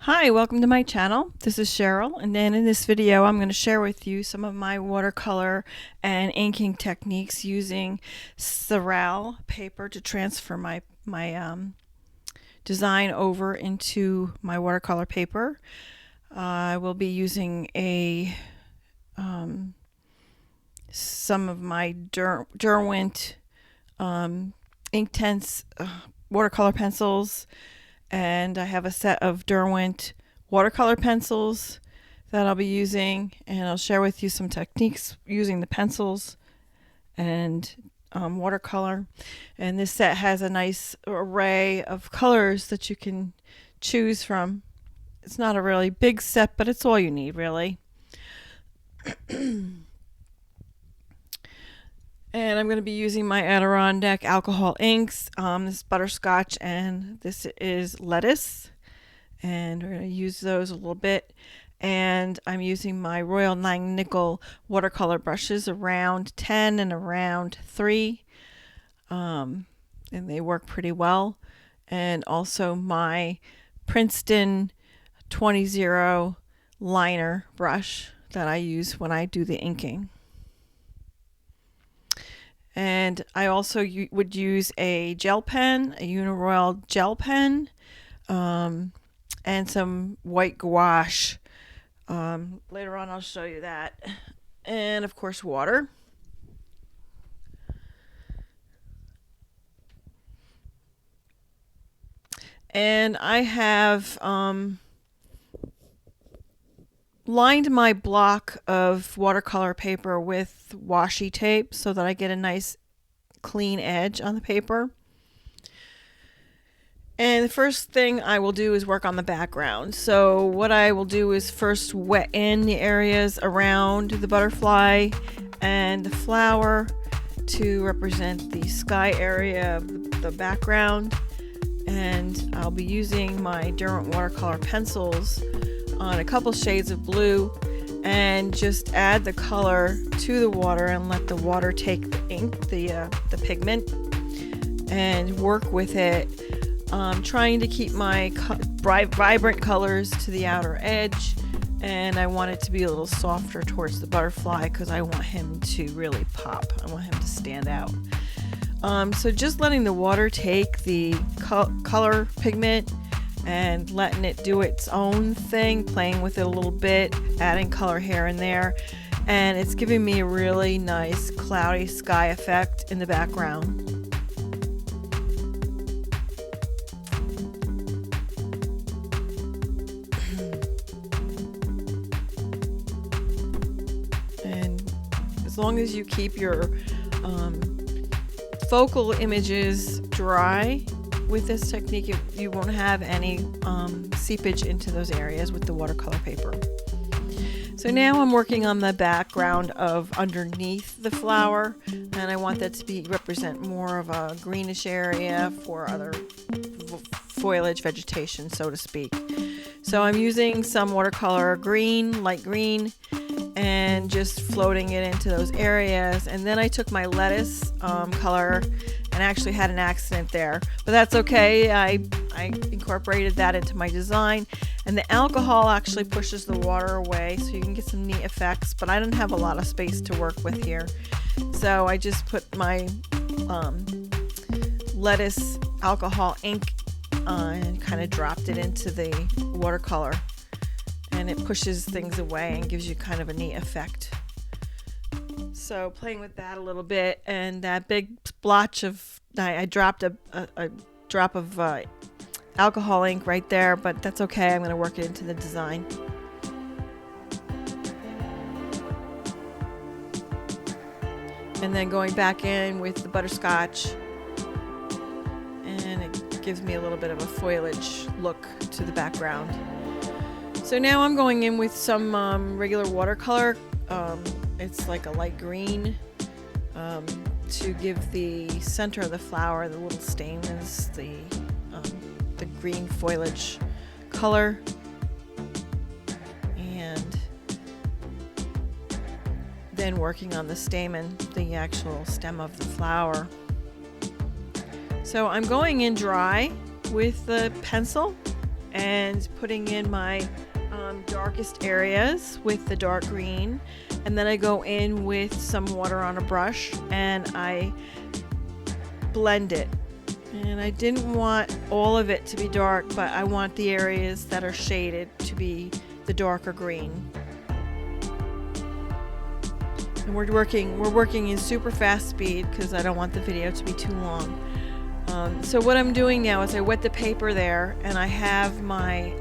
Hi, welcome to my channel. This is Cheryl, and then in this video I'm going to share with you some of my watercolor and inking techniques using Ceral paper to transfer my design over into my watercolor paper. I will be using some of my Derwent Inktense watercolor pencils, and I have a set of Derwent watercolor pencils that I'll be using, and I'll share with you some techniques using the pencils and watercolor. And this set has a nice array of colors that you can choose from. It's not a really big set, but it's all you need, really. And I'm going to be using my Adirondack alcohol inks. This is butterscotch and this is lettuce. And we're going to use those a little bit. And I'm using my Royal Langnickel watercolor brushes, around 10 and around 3. And they work pretty well. And also my Princeton 20 liner brush that I use when I do the inking. And I also would use a gel pen, a Uniroyal gel pen, and some white gouache. Later on I'll show you that. And of course water. And I have lined my block of watercolor paper with washi tape so that I get a nice clean edge on the paper. And the first thing I will do is work on the background. So what I will do is first wet in the areas around the butterfly and the flower to represent the sky area of the background. And I'll be using my Derwent watercolor pencils on a couple shades of blue, and just add the color to the water and let the water take the ink, the pigment, and work with it, trying to keep my vibrant colors to the outer edge. And I want it to be a little softer towards the butterfly because I want him to really pop. I want him to stand out. So just letting the water take the color pigment and letting it do its own thing, playing with it a little bit, adding color here and there, and it's giving me a really nice cloudy sky effect in the background. And as long as you keep your focal images dry with this technique, you won't have any seepage into those areas with the watercolor paper. So now I'm working on the background of underneath the flower, and I want that to represent more of a greenish area for other foliage vegetation, so to speak. So I'm using some watercolor green, light green, and just floating it into those areas. And then I took my lettuce color and actually had an accident there, but that's okay. I incorporated that into my design, and the alcohol actually pushes the water away so you can get some neat effects, but I didn't have a lot of space to work with here, so I just put my lettuce alcohol ink and kind of dropped it into the watercolor, and it pushes things away and gives you kind of a neat effect. So playing with that a little bit, and that big splotch of, I dropped a drop of alcohol ink right there, but that's okay. I'm going to work it into the design. And then going back in with the butterscotch, and it gives me a little bit of a foliage look to the background. So now I'm going in with some regular watercolor. It's like a light green, to give the center of the flower, the little stamens, the green foliage color, and then working on the stamen, the actual stem of the flower. So I'm going in dry with the pencil and putting in my darkest areas with the dark green, and then I go in with some water on a brush and I blend it. And I didn't want all of it to be dark, but I want the areas that are shaded to be the darker green. And we're working in super fast speed because I don't want the video to be too long. So what I'm doing now is I wet the paper there, and I have my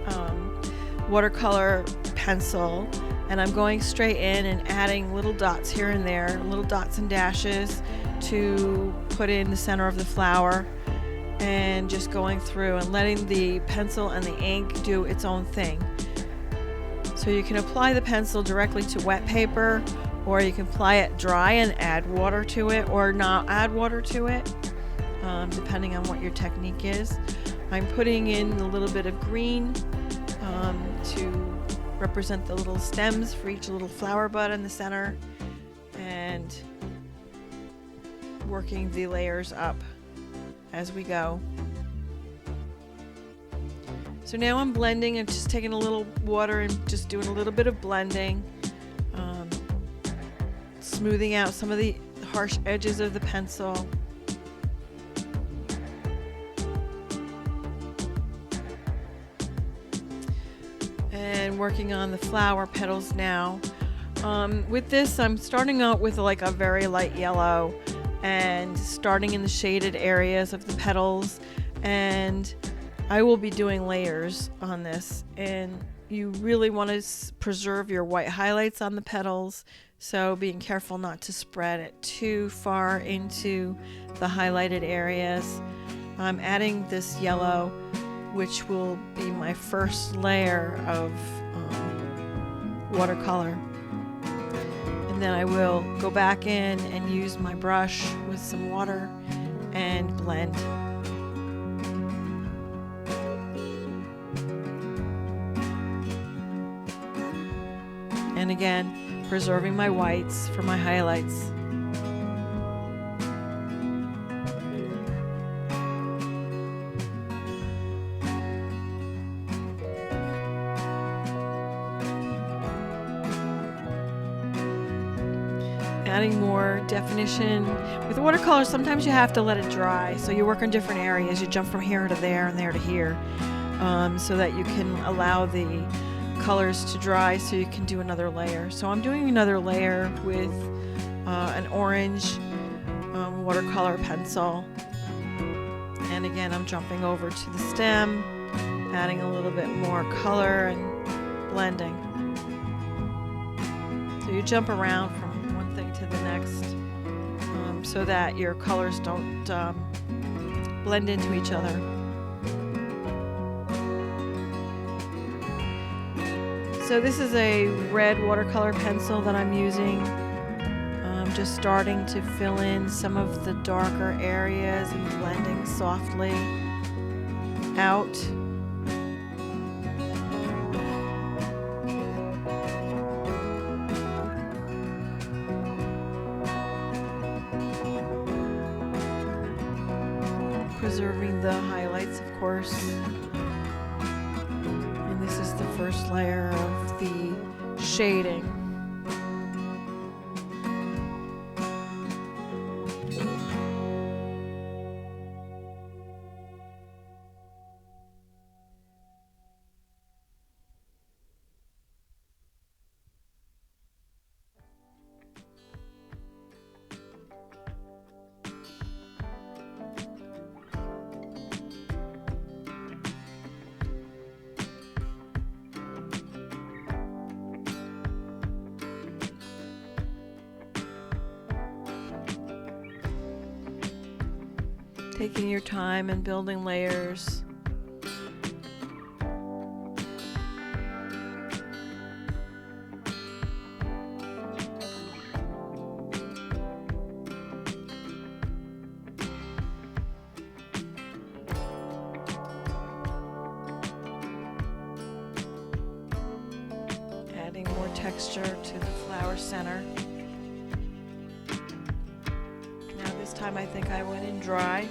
watercolor pencil, and I'm going straight in and adding little dots here and there, little dots and dashes to put in the center of the flower, and just going through and letting the pencil and the ink do its own thing. So you can apply the pencil directly to wet paper, or you can apply it dry and add water to it, or not add water to it, depending on what your technique is. I'm putting in a little bit of green to represent the little stems for each little flower bud in the center, and working the layers up as we go. So now I'm blending and just taking a little water and just doing a little bit of blending, smoothing out some of the harsh edges of the pencil. And working on the flower petals now. With this, I'm starting out with like a very light yellow and starting in the shaded areas of the petals, and I will be doing layers on this, and you really want to preserve your white highlights on the petals, so being careful not to spread it too far into the highlighted areas. I'm adding this yellow, which will be my first layer of watercolor. And then I will go back in and use my brush with some water and blend. And again, preserving my whites for my highlights. Adding more definition. With watercolor, sometimes you have to let it dry. So you work in different areas. You jump from here to there and there to here, so that you can allow the colors to dry so you can do another layer. So I'm doing another layer with an orange watercolor pencil. And again, I'm jumping over to the stem, adding a little bit more color and blending. So you jump around from one thing to the next, so that your colors don't blend into each other. So this is a red watercolor pencil that I'm using. Just starting to fill in some of the darker areas and blending softly out. Preserving the highlights, of course. And this is the first layer of the shading. Taking your time and building layers. Adding more texture to the flower center. Now this time I think I went in dry.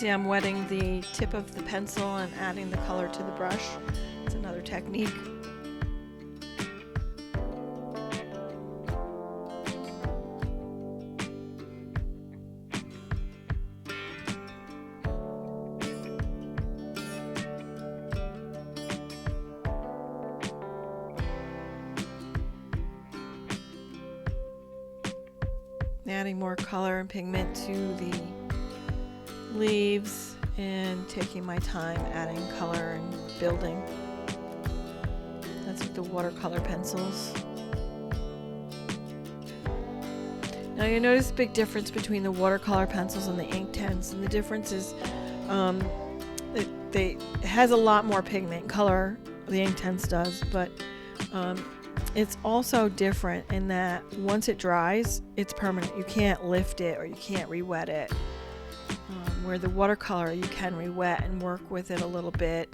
see I'm wetting the tip of the pencil and adding the color to the brush. It's another technique. Adding more color and pigment to the leaves and taking my time adding color and building. That's with the watercolor pencils. Now you notice a big difference between the watercolor pencils and the Inktense, and the difference is it has a lot more pigment color, the Inktense does, but it's also different in that once it dries, it's permanent. You can't lift it or you can't re-wet it. Where the watercolor, you can re-wet and work with it a little bit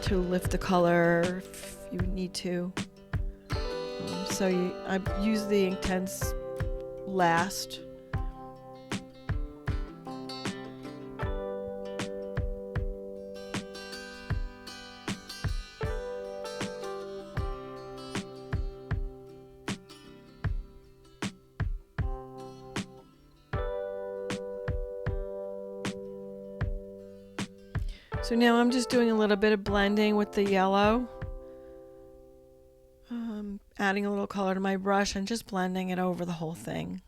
to lift the color if you need to. I use the Inktense last. So now I'm just doing a little bit of blending with the yellow, adding a little color to my brush and just blending it over the whole thing.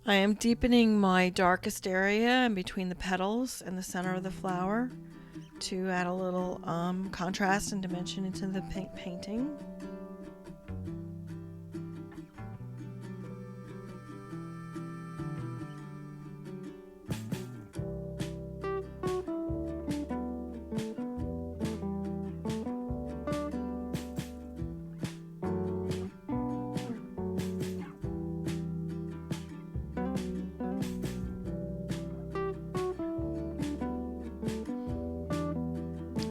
I am deepening my darkest area in between the petals and the center of the flower to add a little contrast and dimension into the painting.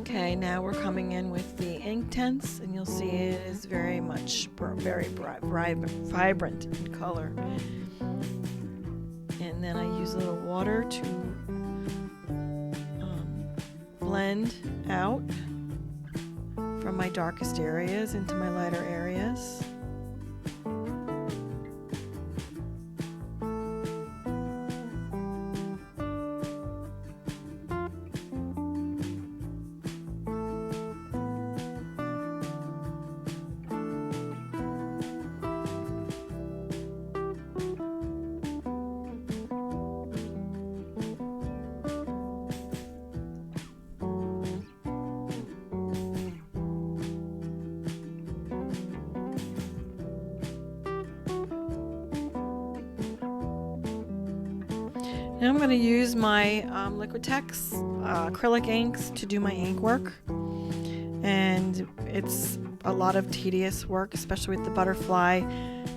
Okay, now we're coming in with the Inktense, and you'll see it is very vibrant in color. And then I use a little water to blend out from my darkest areas into my lighter areas. Now I'm going to use my Liquitex acrylic inks to do my ink work, and it's a lot of tedious work, especially with the butterfly,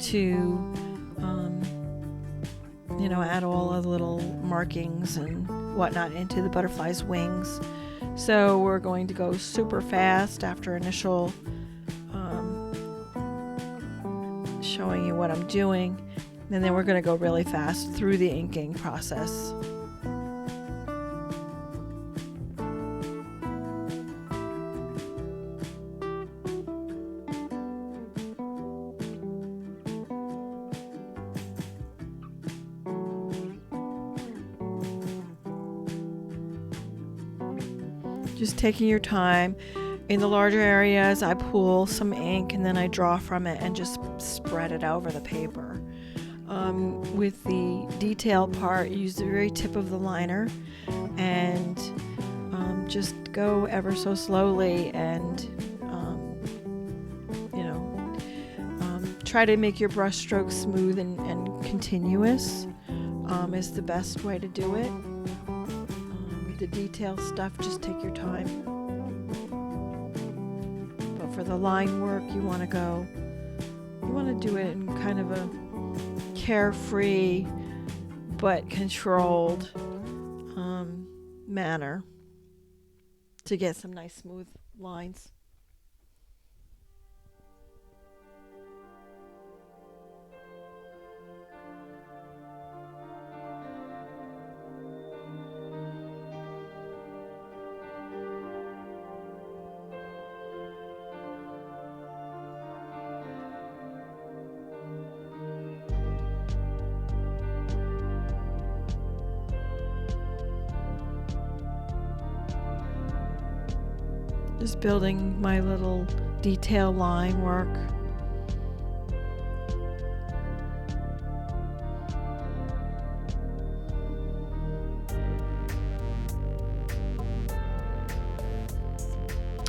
to add all the little markings and whatnot into the butterfly's wings. So we're going to go super fast after initial showing you what I'm doing. And then we're going to go really fast through the inking process. Just taking your time. In the larger areas, I pull some ink and then I draw from it and just spread it over the paper. With the detail part, use the very tip of the liner and just go ever so slowly and try to make your brush strokes smooth and continuous is the best way to do it. With the detail stuff, just take your time. But for the line work, you want to do it in kind of a carefree but controlled manner to get some nice smooth lines. Just building my little detail line work.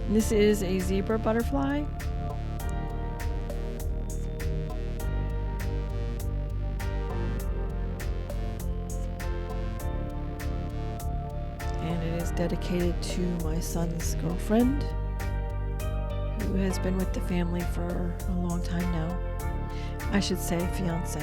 This is a zebra butterfly. And it is dedicated to my son's girlfriend, who has been with the family for a long time now. I should say fiance.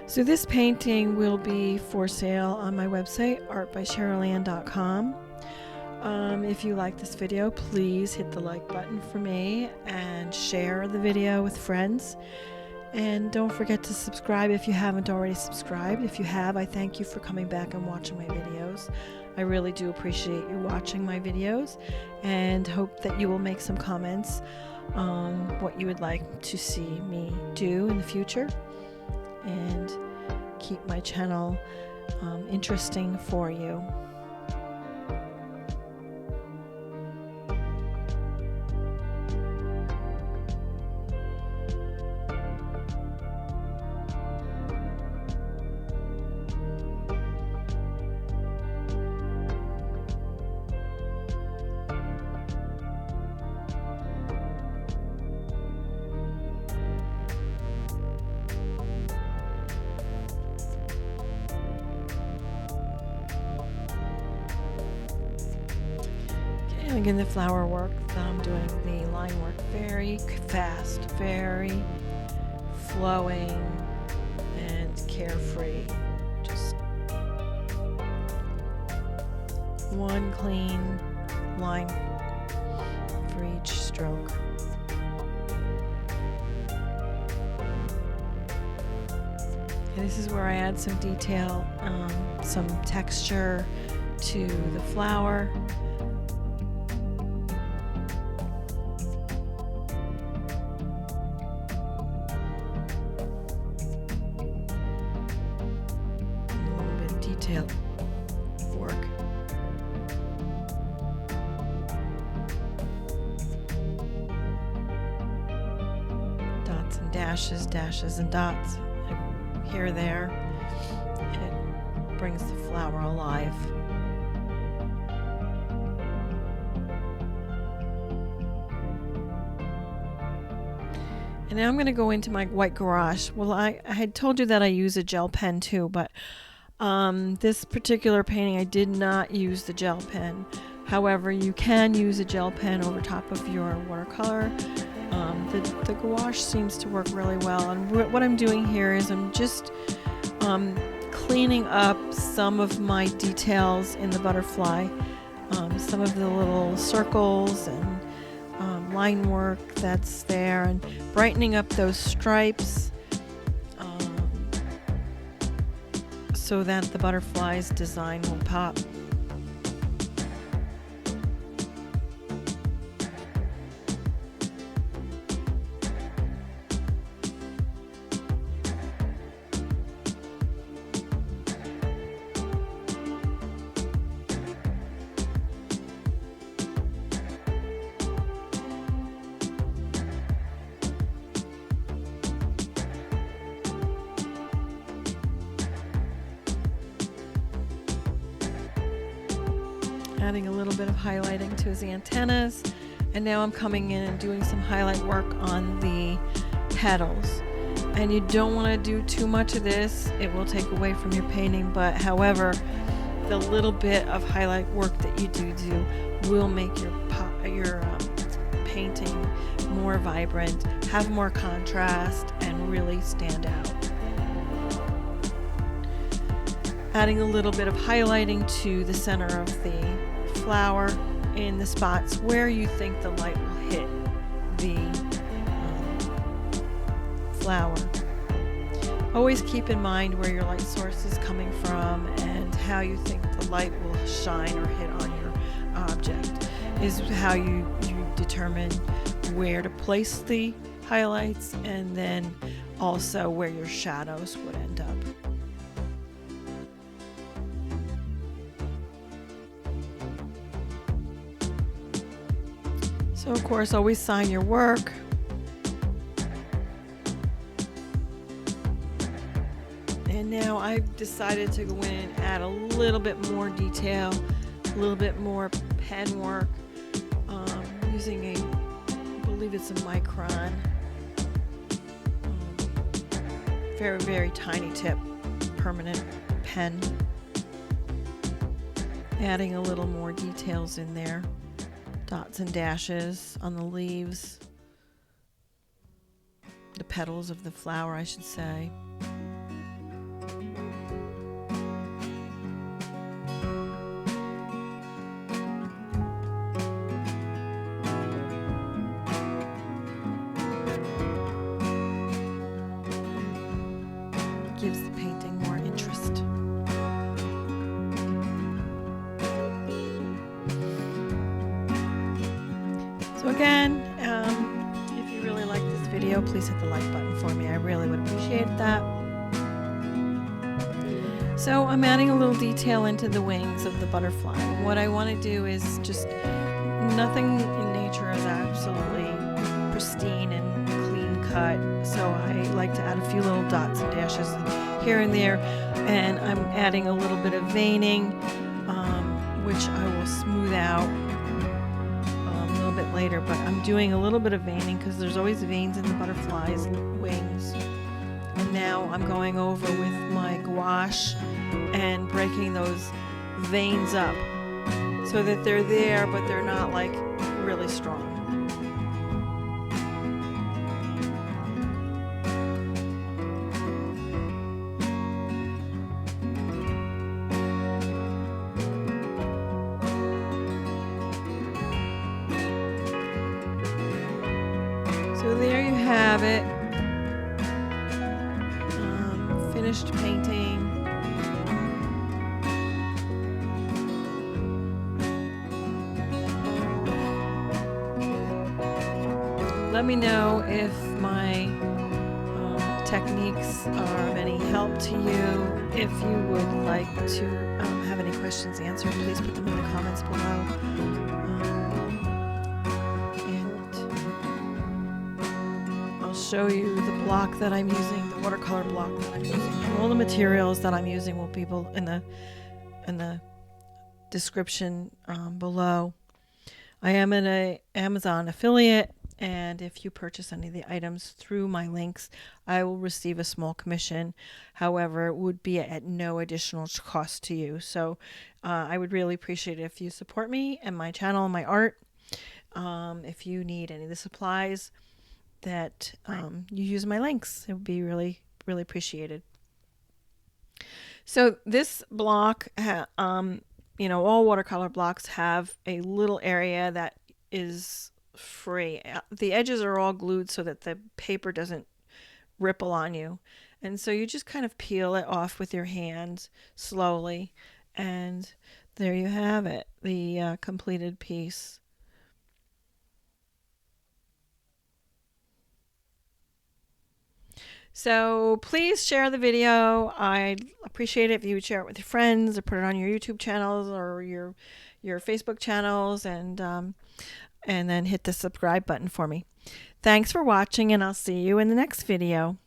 So this painting will be for sale on my website, artbycherylann.com. If you like this video, please hit the like button for me and share the video with friends. And don't forget to subscribe if you haven't already subscribed. If you have, I thank you for coming back and watching my videos. I really do appreciate you watching my videos, and hope that you will make some comments on what you would like to see me do in the future, and keep my channel interesting for you. Again, the flower work that I'm doing, the line work, very fast, very flowing and carefree. Just one clean line for each stroke. And this is where I add some detail, some texture to the flower. Detail work. Dots and dashes, dashes and dots. And here, there. It brings the flower alive. And now I'm going to go into my white gouache. Well, I had told you that I use a gel pen too, but this particular painting I did not use the gel pen. However, you can use a gel pen over top of your watercolor. The gouache seems to work really well, and what I'm doing here is I'm just cleaning up some of my details in the butterfly, some of the little circles and line work that's there, and brightening up those stripes so that the butterfly's design will pop. Adding a little bit of highlighting to his antennas, and now I'm coming in and doing some highlight work on the petals. And you don't want to do too much of this, it will take away from your painting, but however, the little bit of highlight work that you do will make your painting more vibrant, have more contrast, and really stand out. Adding a little bit of highlighting to the center of the flower in the spots where you think the light will hit the flower. Always keep in mind where your light source is coming from and how you think the light will shine or hit on your object is how you determine where to place the highlights and then also where your shadows would end up. So of course, always sign your work. And now I've decided to go in and add a little bit more detail, a little bit more pen work, using I believe it's a micron, very, very tiny tip, permanent pen. Adding a little more details in there, dots and dashes on the leaves, the petals of the flower, I should say. Gives the painting more interest. So again, if you really like this video, please hit the like button for me. I really would appreciate that. So I'm adding a little detail into the wings of the butterfly. What I want to do is just, nothing in nature is absolutely pristine and clean cut. So I like to add a few little dots and dashes here and there. And I'm adding a little bit of veining, which I will smooth out a little bit later. But I'm doing a little bit of veining because there's always veins in the butterfly's wings. And now I'm going over with my gouache and breaking those veins up so that they're there, but they're not like really strong. So there you have it. Finished painting. Let me know if my techniques are of any help to you. If you would like to have any questions answered, please put them in the comments below. Show you the block that I'm using, the watercolor block that I'm using. And all the materials that I'm using will be in the description below. I am an Amazon affiliate, and if you purchase any of the items through my links, I will receive a small commission. However, it would be at no additional cost to you. So I would really appreciate it if you support me and my channel and my art. If you need any of the supplies, that you use my links, it would be really, really appreciated. So this block, you know, all watercolor blocks have a little area that is free. The edges are all glued so that the paper doesn't ripple on you, and so you just kind of peel it off with your hands slowly, and there you have it, the completed piece. So please share the video. I'd appreciate it if you would share it with your friends or put it on your YouTube channels or your Facebook channels, and then hit the subscribe button for me. Thanks for watching, and I'll see you in the next video.